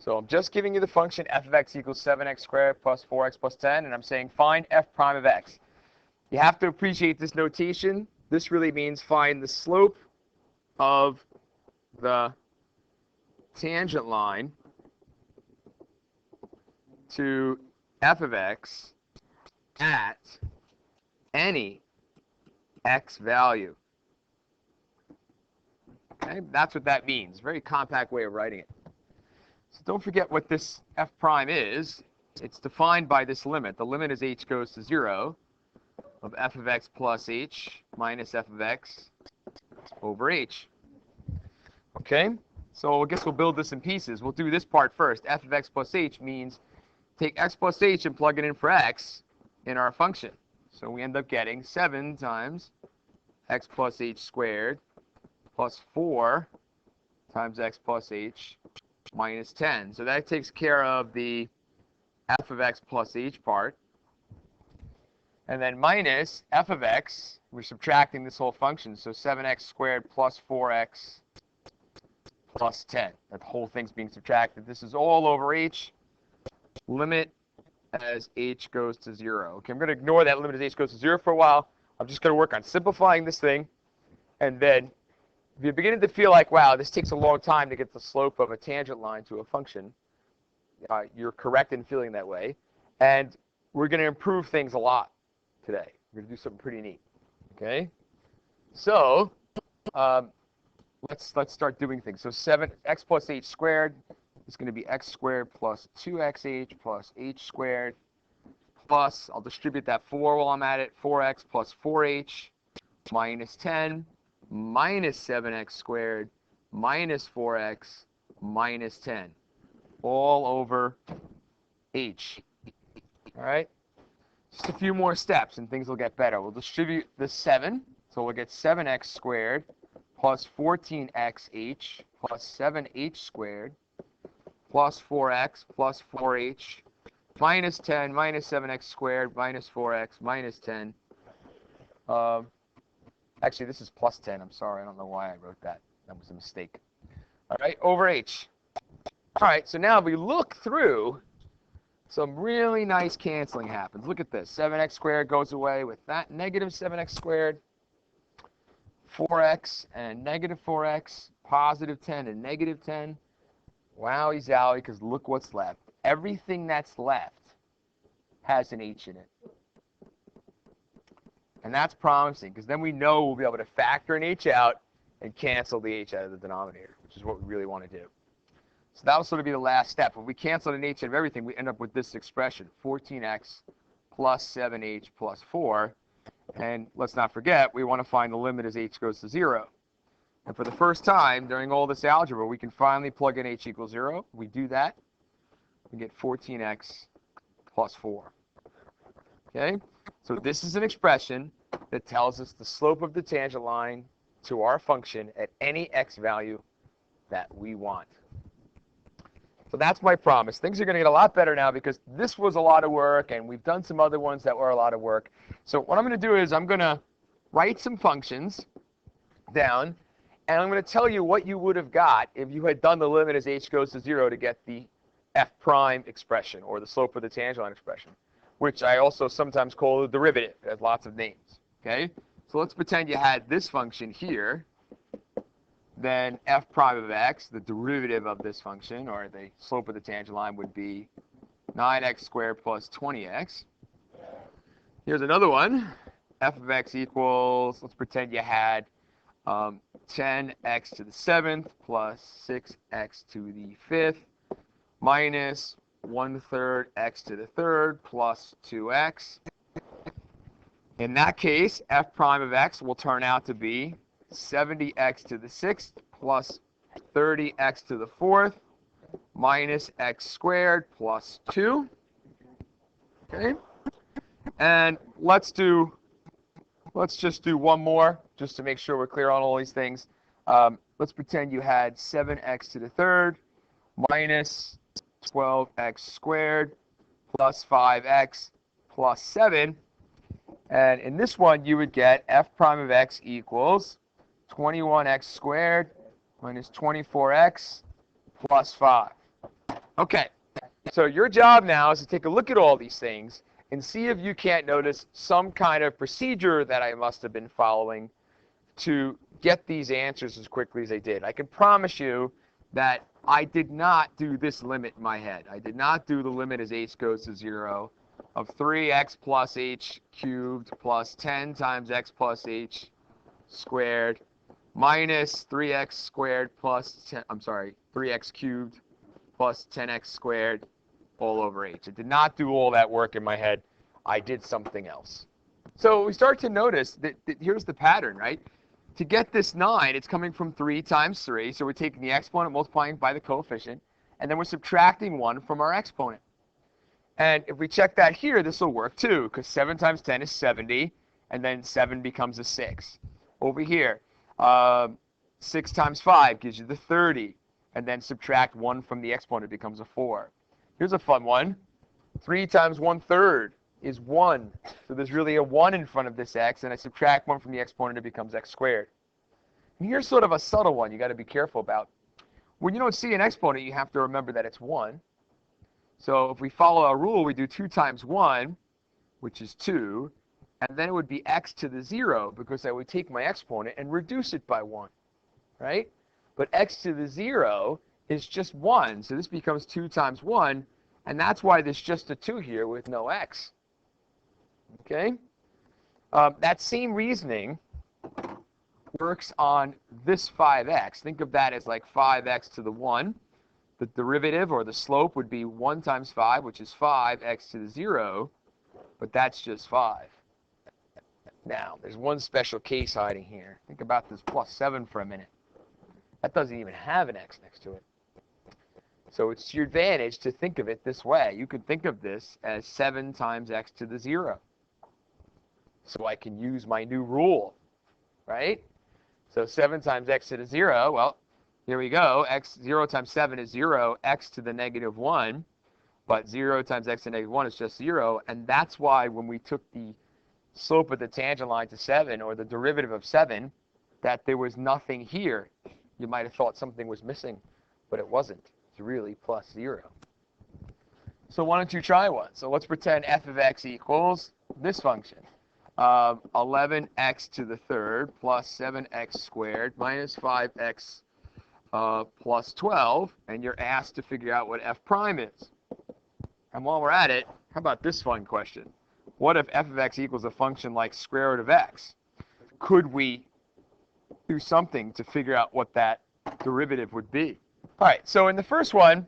So I'm just giving you the function f of x equals 7x squared plus 4x plus 10, and I'm saying find f prime of x. You have to appreciate this notation. This really means find the slope of the tangent line to f of x at any x value. Okay, that's what that means. Very compact way of writing it. So don't forget what this f prime is. It's defined by this limit. The limit is h goes to 0 of f of x plus h minus f of x over h. Okay, so I guess we'll build this in pieces. We'll do this part first. F of x plus h means take x plus h and plug it in for x in our function. So we end up getting 7 times x plus h squared plus 4 times x plus h minus 10. So that takes care of the f of x plus h part. And then minus f of x, we're subtracting this whole function. So 7x squared plus 4x plus 10. That whole thing's being subtracted. This is all over h. Limit as h goes to 0. Okay, I'm going to ignore that limit as h goes to 0 for a while. I'm just going to work on simplifying this thing. And then if you're beginning to feel like, wow, this takes a long time to get the slope of a tangent line to a function, you're correct in feeling that way. And we're going to improve things a lot today. We're going to do something pretty neat. Okay? So let's start doing things. So 7x plus h squared is going to be x squared plus 2xh plus h squared plus, I'll distribute that 4 while I'm at it, 4x plus 4h minus 10 minus 7x squared minus 4x minus 10 all over h. All right? Just a few more steps and things will get better. We'll distribute the 7, so we'll get 7x squared plus 14xh plus 7h squared plus 4x plus 4h minus 10 minus 7x squared minus 4x minus 10. Actually, this is plus 10. I'm sorry. I don't know why I wrote that. That was a mistake. All right, over h. All right, so now if we look through, some really nice canceling happens. Look at this. 7x squared goes away with that negative 7x squared, 4x and negative 4x, positive 10 and negative 10. Wowie zowie, because look what's left. Everything that's left has an h in it. And that's promising, because then we know we'll be able to factor an h out and cancel the h out of the denominator, which is what we really want to do. So that will sort of be the last step. If we cancel an h out of everything, we end up with this expression, 14x plus 7h plus 4. And let's not forget, we want to find the limit as h goes to 0. And for the first time during all this algebra, we can finally plug in h equals 0. We do that, we get 14x plus 4. Okay? So this is an expression that tells us the slope of the tangent line to our function at any x value that we want. So that's my promise. Things are going to get a lot better now because this was a lot of work, and we've done some other ones that were a lot of work. So what I'm going to do is I'm going to write some functions down, and I'm going to tell you what you would have got if you had done the limit as h goes to 0 to get the f prime expression, or the slope of the tangent line expression, which I also sometimes call the derivative. It has lots of names. Okay? So let's pretend you had this function here. Then f prime of x, the derivative of this function, or the slope of the tangent line, would be 9x squared plus 20x. Here's another one. F of x equals, let's pretend you had 10x to the 7th plus 6x to the 5th minus 1/3 x to the 3rd plus 2x. In that case, f prime of x will turn out to be 70x to the 6th plus 30x to the 4th minus x squared plus 2. Okay? And let's just do one more just to make sure we're clear on all these things. Let's pretend you had 7x to the 3rd minus 12x squared plus 5x plus 7. And in this one, you would get f prime of x equals 21x squared minus 24x plus 5. Okay, so your job now is to take a look at all these things and see if you can't notice some kind of procedure that I must have been following to get these answers as quickly as I did. I can promise you that I did not do this limit in my head. I did not do the limit as h goes to 0 of 3x plus h cubed plus 10 times x plus h squared minus 3x squared plus 10, 3x cubed plus 10x squared all over h. I did not do all that work in my head. I did something else. So we start to notice that here's the pattern, right? To get this 9, it's coming from 3 times 3. So we're taking the exponent, multiplying by the coefficient, and then we're subtracting 1 from our exponent. And if we check that here, this will work too, because 7 times 10 is 70, and then 7 becomes a 6. Over here, 6 times 5 gives you the 30, and then subtract 1 from the exponent, it becomes a 4. Here's a fun one. 3 times 1/3 is 1. So there's really a 1 in front of this x, and I subtract 1 from the exponent, it becomes x squared. And here's sort of a subtle one you got to be careful about. When you don't see an exponent, you have to remember that it's 1. So if we follow our rule, we do 2 times 1, which is 2, and then it would be x to the 0, because I would take my exponent and reduce it by 1, right? But x to the 0 is just 1, so this becomes 2 times 1, and that's why there's just a 2 here with no x. Okay? That same reasoning works on this 5x. Think of that as like 5x to the 1. The derivative or the slope would be 1 times 5, which is 5x to the 0, but that's just 5. Now, there's one special case hiding here. Think about this plus 7 for a minute. That doesn't even have an x next to it. So it's to your advantage to think of it this way. You could think of this as 7 times x to the 0. So I can use my new rule, right? So 7 times x to the 0, well, here we go. 0 times 7 is 0, x to the negative 1. But 0 times x to the negative 1 is just 0. And that's why when we took the slope of the tangent line to 7, or the derivative of 7, that there was nothing here. You might have thought something was missing, but it wasn't. It's really plus 0. So why don't you try one? So let's pretend f of x equals this function. 11x to the 3rd plus 7x squared minus 5x plus 12, and you're asked to figure out what f prime is. And while we're at it, how about this fun question? What if f of x equals a function like square root of x? Could we do something to figure out what that derivative would be? All right, so in the first one,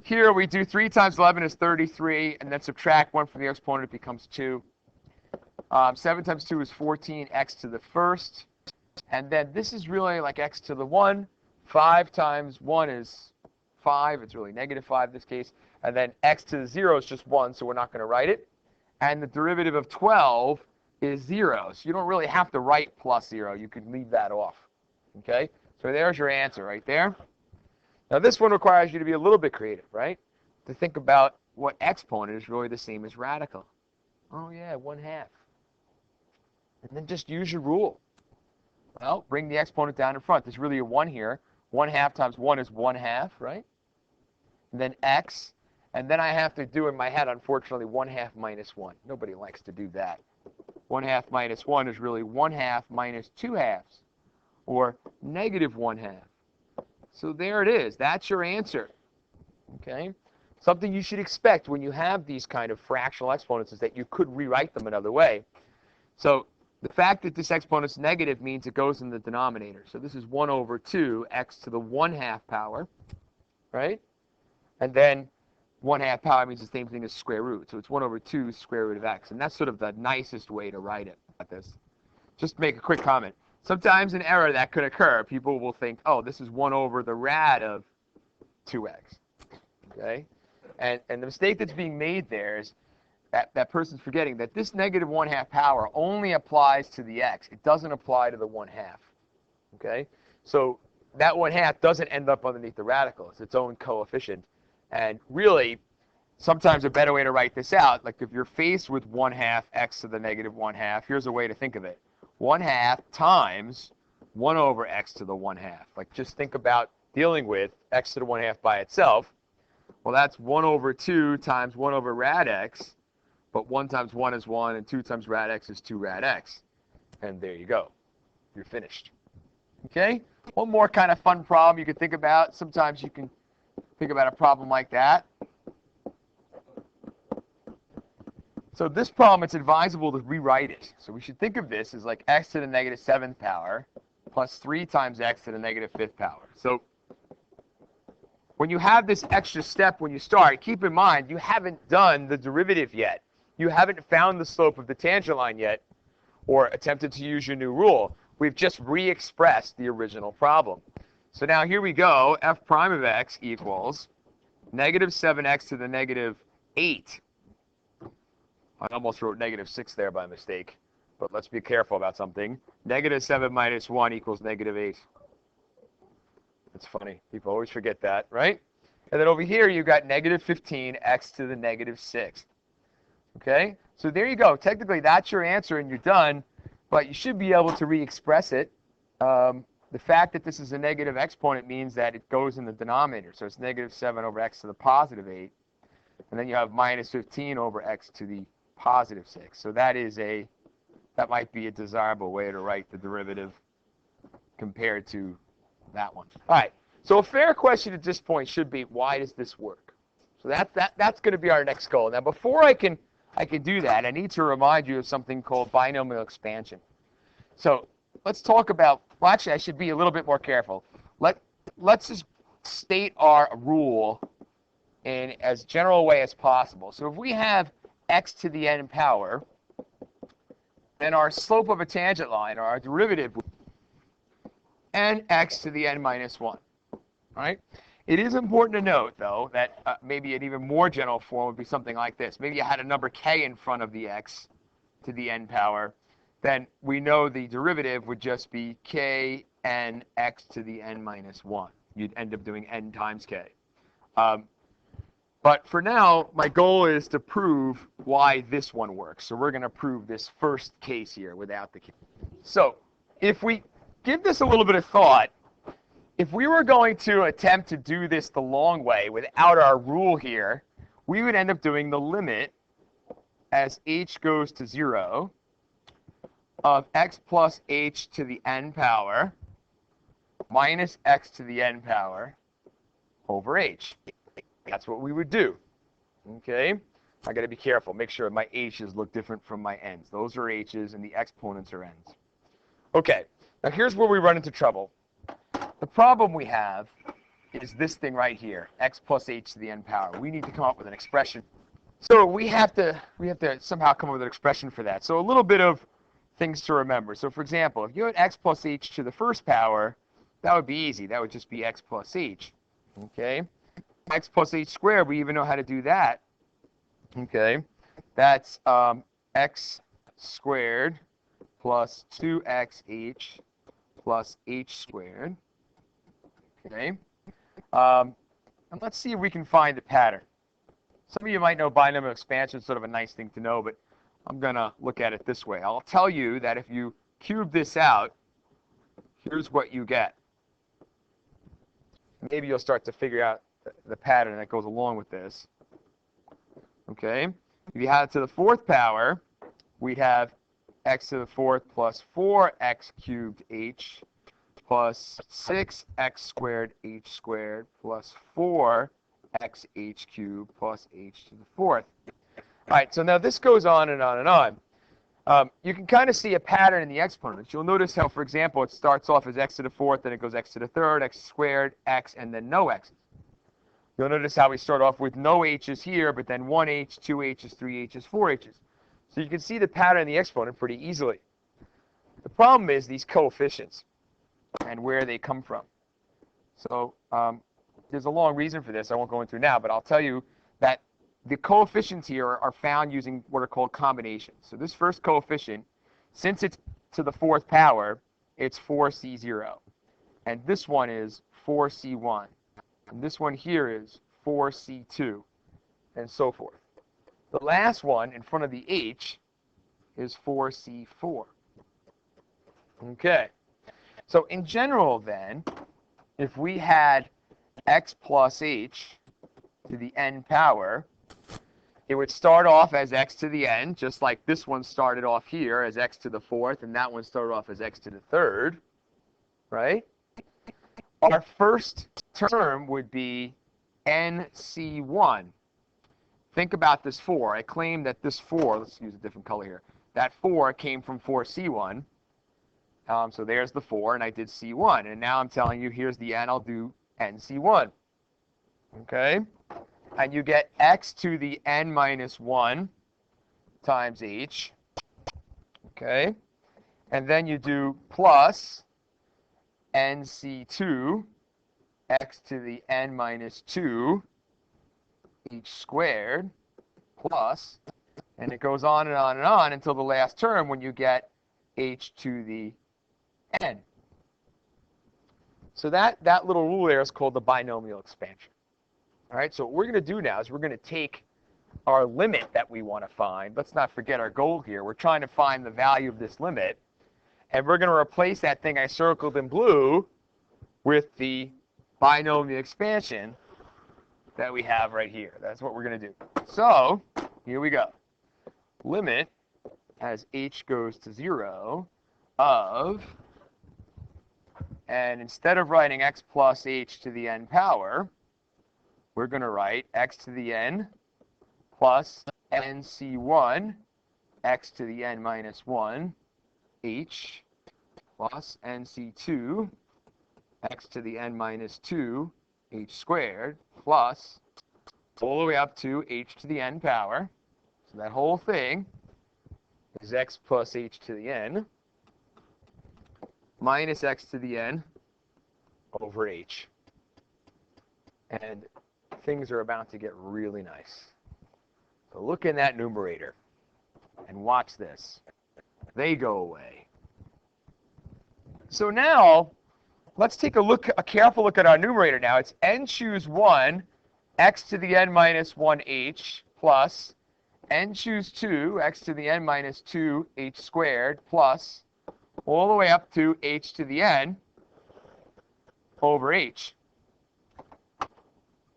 here we do 3 times 11 is 33, and then subtract 1 from the exponent, it becomes 2. 7 times 2 is 14, x to the 1st. And then this is really like x to the 1. 5 times 1 is 5. It's really negative 5 in this case. And then x to the 0 is just 1, so we're not going to write it. And the derivative of 12 is 0. So you don't really have to write plus 0. You could leave that off. Okay? So there's your answer right there. Now this one requires you to be a little bit creative, right? To think about what exponent is really the same as radical. Oh yeah, 1/2. And then just use your rule. Well, bring the exponent down in front. There's really a 1 here. 1/2 times 1 is 1/2, right? And then x. And then I have to do in my head, unfortunately, 1/2 minus 1. Nobody likes to do that. 1/2 minus 1 is really 1/2 minus 2/2, or negative 1/2. So there it is. That's your answer. Okay? Something you should expect when you have these kind of fractional exponents is that you could rewrite them another way. So the fact that this exponent is negative means it goes in the denominator. So this is 1 over 2 x to the 1/2 power, right? And then 1/2 power means the same thing as square root. So it's 1 over 2 square root of x. And that's sort of the nicest way to write it at this. Just to make a quick comment. Sometimes an error that could occur, people will think, oh, this is 1 over the rad of 2x. Okay? And the mistake that's being made there is that person's forgetting that this negative 1/2 power only applies to the x. It doesn't apply to the 1/2. Okay? So that 1/2 doesn't end up underneath the radical. It's its own coefficient. And really, sometimes a better way to write this out, like if you're faced with 1/2 x to the negative 1/2, here's a way to think of it. 1/2 times 1 over x to the 1/2. Like just think about dealing with x to the 1/2 by itself. Well, that's 1 over 2 times 1 over rad x, but 1 times 1 is 1, and 2 times rad x is 2 rad x. And there you go. You're finished. Okay? One more kind of fun problem you can think about. Sometimes you can think about a problem like that. So this problem, it's advisable to rewrite it. So we should think of this as like x to the negative 7th power plus 3 times x to the negative 5th power. So when you have this extra step when you start, keep in mind you haven't done the derivative yet. You haven't found the slope of the tangent line yet or attempted to use your new rule. We've just re-expressed the original problem. So now here we go. F prime of x equals negative 7x to the negative 8. I almost wrote negative 6 there by mistake, but let's be careful about something. Negative 7 minus 1 equals negative 8. That's funny. People always forget that, right? And then over here, you've got negative 15x to the negative 6th. Okay? So there you go. Technically, that's your answer, and you're done, but you should be able to re-express it. The fact that this is a negative exponent means that it goes in the denominator. So it's negative 7 over x to the positive 8. And then you have minus 15 over x to the positive 6. So that might be a desirable way to write the derivative compared to that one. All right. So a fair question at this point should be, why does this work? So that's going to be our next goal. Now, before I can do that, I need to remind you of something called binomial expansion. So let's talk about, well, actually, I should be a little bit more careful. Let's just state our rule in as general a way as possible. So if we have x to the n power, then our slope of a tangent line, or our derivative, nx to the n minus 1. Right? It is important to note, though, that maybe an even more general form would be something like this. Maybe you had a number k in front of the x to the n power. Then we know the derivative would just be k n x to the n minus 1. You'd end up doing n times k. But for now, my goal is to prove why this one works. So we're going to prove this first case here without the k. So if we give this a little bit of thought, if we were going to attempt to do this the long way without our rule here, we would end up doing the limit as h goes to 0 of x plus h to the n power minus x to the n power over h. That's what we would do. Okay? I got to be careful. Make sure my h's look different from my n's. Those are h's and the exponents are n's. Okay. Now here's where we run into trouble. The problem we have is this thing right here, x plus h to the n power. We need to come up with an expression. So we have to somehow come up with an expression for that. So a little bit of things to remember. So for example, if you had x plus h to the first power, that would be easy. That would just be x plus h. Okay? X plus h squared, we even know how to do that. Okay? That's x squared plus 2xh plus h squared. Okay? And let's see if we can find the pattern. Some of you might know binomial expansion is sort of a nice thing to know, but I'm going to look at it this way. I'll tell you that if you cube this out, here's what you get. Maybe you'll start to figure out the pattern that goes along with this. Okay? If you had it to the fourth power, we'd have x to the fourth plus 4x cubed h plus 6x squared h squared plus 4xh cubed plus h to the fourth. All right, so now this goes on and on and on. You can kind of see a pattern in the exponents. You'll notice how, for example, it starts off as x to the fourth, then it goes x to the third, x squared, x, and then no x's. You'll notice how we start off with no h's here, but then 1h, 2h's, 3h's, 4h's. So you can see the pattern in the exponent pretty easily. The problem is these coefficients and where they come from. So there's a long reason for this I won't go into now, but I'll tell you that the coefficients here are found using what are called combinations. So this first coefficient, since it's to the fourth power, it's 4c0. And this one is 4c1. And this one here is 4c2, and so forth. The last one in front of the h is 4c4. Okay. So in general then, if we had x plus h to the n power, it would start off as x to the n, just like this one started off here as x to the fourth, and that one started off as x to the third, right? Our first term would be nc1. Think about this 4. I claim that this 4, let's use a different color here, that 4 came from 4c1. So there's the 4, and I did c1. And now I'm telling you, here's the n, I'll do nc1. Okay? And you get x to the n minus 1 times h. Okay? And then you do plus nc2 x to the n minus 2 h squared plus, and it goes on and on and on until the last term when you get h to the n. So that little rule there is called the binomial expansion. All right, so what we're going to do now is we're going to take our limit that we want to find. Let's not forget our goal here. We're trying to find the value of this limit, and we're going to replace that thing I circled in blue with the binomial expansion that we have right here. That's what we're going to do. So here we go. Limit as h goes to 0 of, and instead of writing x plus h to the n power, we're going to write x to the n plus nc1 x to the n minus 1 h plus nc2 x to the n minus 2 h squared plus all the way up to h to the n power. So that whole thing is x plus h to the n minus x to the n over h. And things are about to get really nice. So look in that numerator and watch this. They go away. So now let's take a careful look at our numerator now. It's n choose 1 x to the n minus 1 h plus n choose 2 x to the n minus 2 h squared plus all the way up to h to the n over h.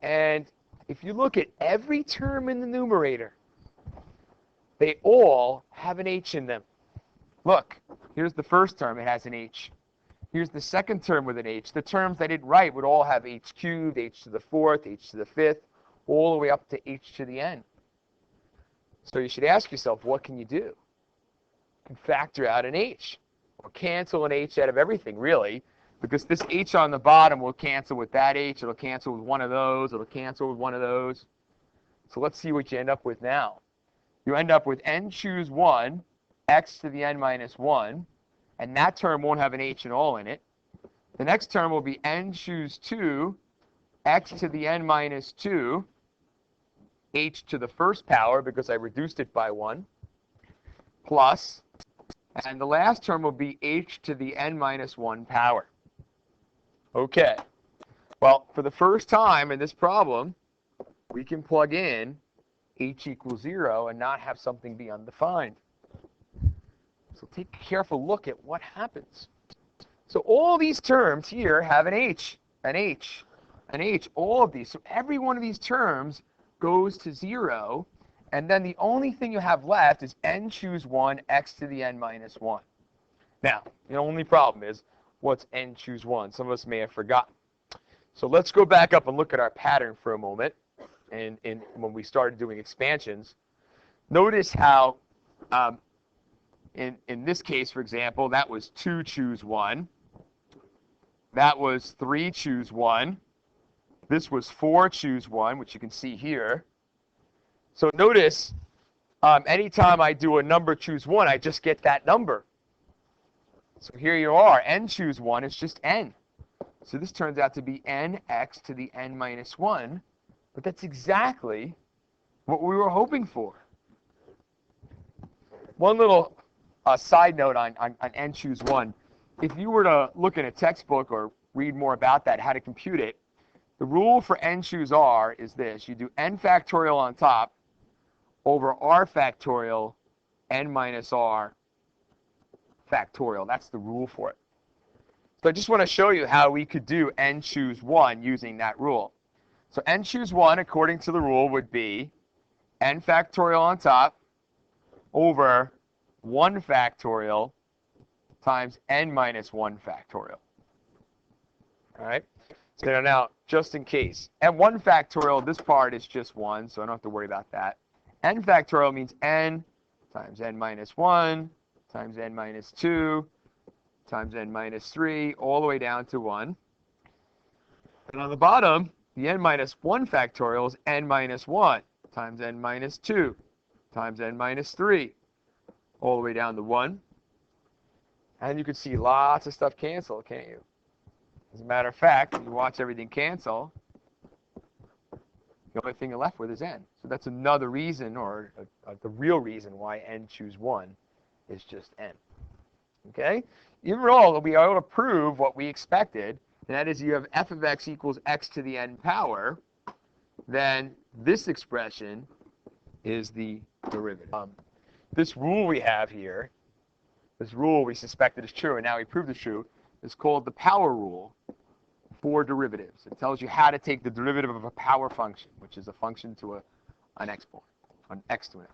And if you look at every term in the numerator, they all have an h in them. Look, here's the first term, it has an h. Here's the second term with an h. The terms I didn't write would all have h cubed, h to the fourth, h to the fifth, all the way up to h to the n. So you should ask yourself, what can you do? You can factor out an h, or cancel an h out of everything, really, because this h on the bottom will cancel with that h, it'll cancel with one of those, it'll cancel with one of those. So let's see what you end up with now. You end up with n choose 1, x to the n minus 1, and that term won't have an h at all in it. The next term will be n choose 2, x to the n minus 2, h to the first power because I reduced it by 1, plus, and the last term will be h to the n minus 1 power. Okay, well, for the first time in this problem, we can plug in h equals 0 and not have something be undefined. So take a careful look at what happens. So all these terms here have an h, an h, an h, all of these. So every one of these terms goes to 0, and then the only thing you have left is n choose 1 x to the n minus 1. Now, the only problem is, what's n choose 1? Some of us may have forgotten. So let's go back up and look at our pattern for a moment. And when we started doing expansions, notice how in this case, for example, that was 2 choose 1. That was 3 choose 1. This was 4 choose 1, which you can see here. So notice, anytime I do a number choose 1, I just get that number. So here you are. N choose 1 is just n. So this turns out to be nx to the n minus 1. But that's exactly what we were hoping for. One little side note on n choose 1. If you were to look in a textbook or read more about that, how to compute it, the rule for n choose r is this. You do n factorial on top over r factorial n minus r factorial. That's the rule for it. So I just want to show you how we could do n choose 1 using that rule. So n choose 1, according to the rule, would be n factorial on top over 1 factorial times n minus 1 factorial. All right? So now, just in case, and 1 factorial, this part is just 1, so I don't have to worry about that. N factorial means n times n minus 1 times n minus 2 times n minus 3, all the way down to 1. And on the bottom, the n minus 1 factorial is n minus 1 times n minus 2 times n minus 3, all the way down to 1. And you can see lots of stuff cancel, can't you? As a matter of fact, if you watch everything cancel, the only thing you're left with is n. So that's another reason, or the real reason why n choose 1 is just n. Okay? Overall, we'll be able to prove what we expected, and that is you have f of x equals x to the n power, then this expression is the derivative. This rule we have here, this rule we suspected is true, and now we proved it's true, is called the power rule for derivatives. It tells you how to take the derivative of a power function, which is a function to an exponent, an x to an